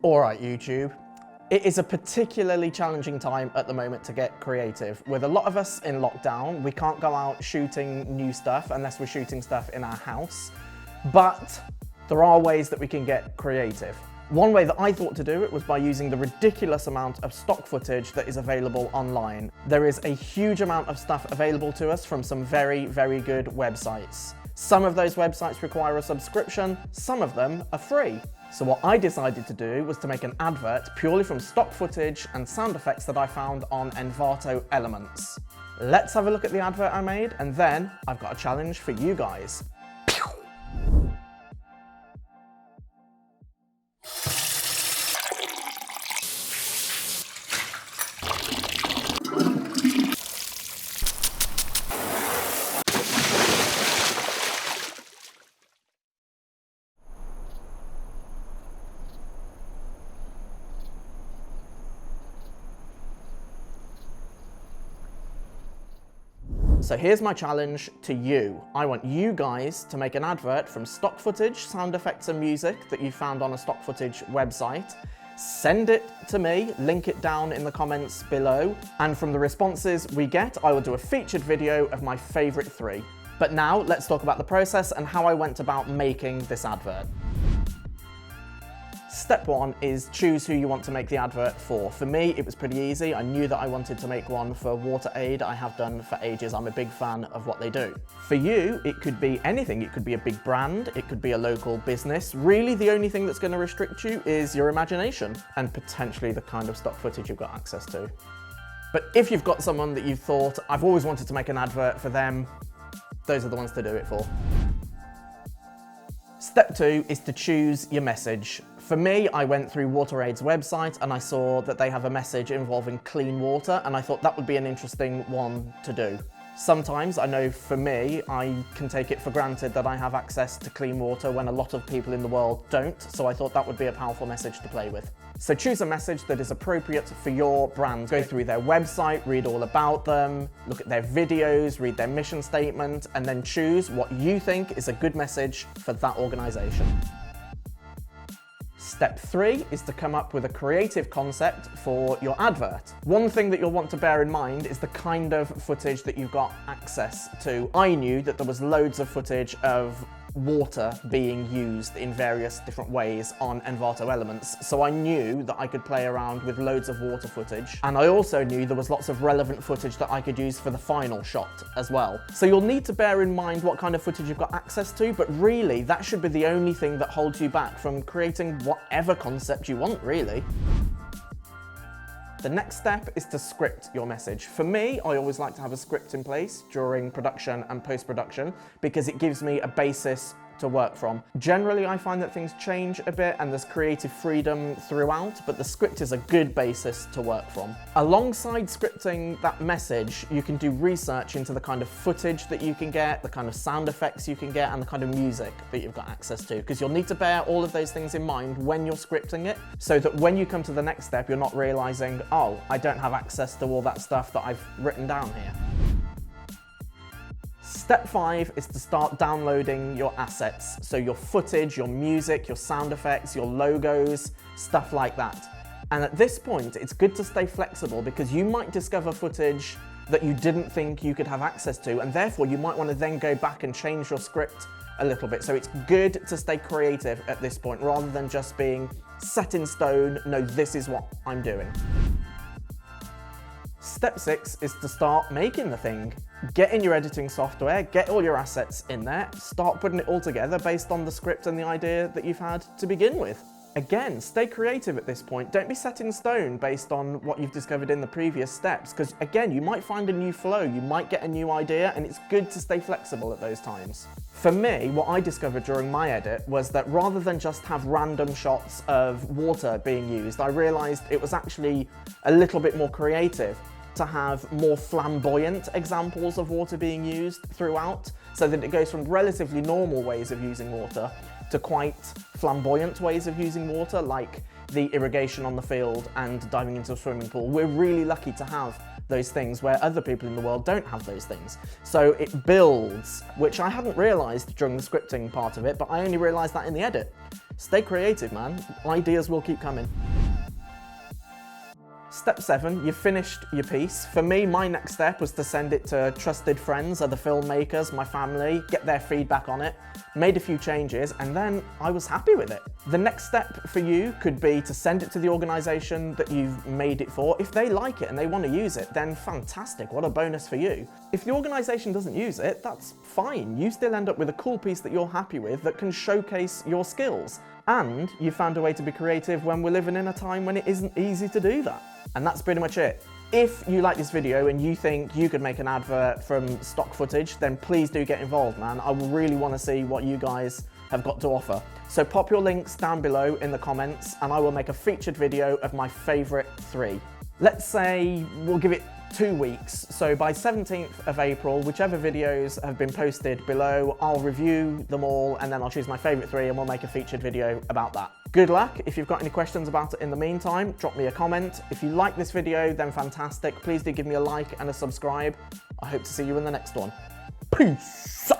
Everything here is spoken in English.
All right, YouTube. It is a particularly challenging time at the moment to get creative. With a lot of us in lockdown, we can't go out shooting new stuff unless we're shooting stuff in our house. But there are ways that we can get creative. One way that I thought to do it was by using the ridiculous amount of stock footage that is available online. There is a huge amount of stuff available to us from some very, very good websites. Some of those websites require a subscription, some of them are free. So what I decided to do was to make an advert purely from stock footage and sound effects that I found on Envato Elements. Let's have a look at the advert I made, and then I've got a challenge for you guys. So here's my challenge to you. I want you guys to make an advert from stock footage, sound effects and music that you found on a stock footage website. Send it to me, link it down in the comments below. And from the responses we get, I will do a featured video of my favorite 3. But now let's talk about the process and how I went about making this advert. Step 1 is choose who you want to make the advert for. For me, it was pretty easy. I knew that I wanted to make one for WaterAid. I have done for ages. I'm a big fan of what they do. For you, it could be anything. It could be a big brand. It could be a local business. Really, the only thing that's going to restrict you is your imagination and potentially the kind of stock footage you've got access to. But if you've got someone that you've thought, I've always wanted to make an advert for them, those are the ones to do it for. Step 2 is to choose your message. For me, I went through WaterAid's website and I saw that they have a message involving clean water, and I thought that would be an interesting one to do. Sometimes, I know for me, I can take it for granted that I have access to clean water when a lot of people in the world don't, so I thought that would be a powerful message to play with. So choose a message that is appropriate for your brand. Go through their website, read all about them, look at their videos, read their mission statement, and then choose what you think is a good message for that organization. Step 3 is to come up with a creative concept for your advert. One thing that you'll want to bear in mind is the kind of footage that you've got access to. I knew that there was loads of footage of water being used in various different ways on Envato Elements, so I knew that I could play around with loads of water footage, and I also knew there was lots of relevant footage that I could use for the final shot as well. So you'll need to bear in mind what kind of footage you've got access to, but really that should be the only thing that holds you back from creating whatever concept you want, really. The next step is to script your message. For me, I always like to have a script in place during production and post-production because it gives me a basis to work from. Generally, I find that things change a bit and there's creative freedom throughout, but the script is a good basis to work from. Alongside scripting that message, you can do research into the kind of footage that you can get, the kind of sound effects you can get, and the kind of music that you've got access to, because you'll need to bear all of those things in mind when you're scripting it, so that when you come to the next step, you're not realizing, oh, I don't have access to all that stuff that I've written down here. Step 5 is to start downloading your assets. So your footage, your music, your sound effects, your logos, stuff like that. And at this point, it's good to stay flexible because you might discover footage that you didn't think you could have access to, and therefore you might want to then go back and change your script a little bit. So it's good to stay creative at this point rather than just being set in stone, no, this is what I'm doing. Step 6 is to start making the thing. Get in your editing software, get all your assets in there, start putting it all together based on the script and the idea that you've had to begin with. Again, stay creative at this point. Don't be set in stone based on what you've discovered in the previous steps, because again, you might find a new flow, you might get a new idea, and it's good to stay flexible at those times. For me, what I discovered during my edit was that rather than just have random shots of water being used, I realized it was actually a little bit more creative to have more flamboyant examples of water being used throughout, so that it goes from relatively normal ways of using water to quite flamboyant ways of using water, like the irrigation on the field and diving into a swimming pool. We're really lucky to have those things where other people in the world don't have those things. So it builds, which I hadn't realized during the scripting part of it, but I only realized that in the edit. Stay creative, man. Ideas will keep coming. Step 7, you've finished your piece. For me, my next step was to send it to trusted friends, other filmmakers, my family, get their feedback on it, made a few changes, and then I was happy with it. The next step for you could be to send it to the organisation that you've made it for. If they like it and they want to use it, then fantastic, what a bonus for you. If the organisation doesn't use it, that's fine. You still end up with a cool piece that you're happy with that can showcase your skills. And you found a way to be creative when we're living in a time when it isn't easy to do that. And that's pretty much it. If you like this video and you think you could make an advert from stock footage, then please do get involved, man. I really want to see what you guys have got to offer. So pop your links down below in the comments and I will make a featured video of my favourite 3. Let's say we'll give it 2 weeks. So by 17th of April, whichever videos have been posted below, I'll review them all and then I'll choose my favourite 3 and we'll make a featured video about that. Good luck. If you've got any questions about it in the meantime, drop me a comment. If you like this video, then fantastic. Please do give me a like and a subscribe. I hope to see you in the next one. Peace!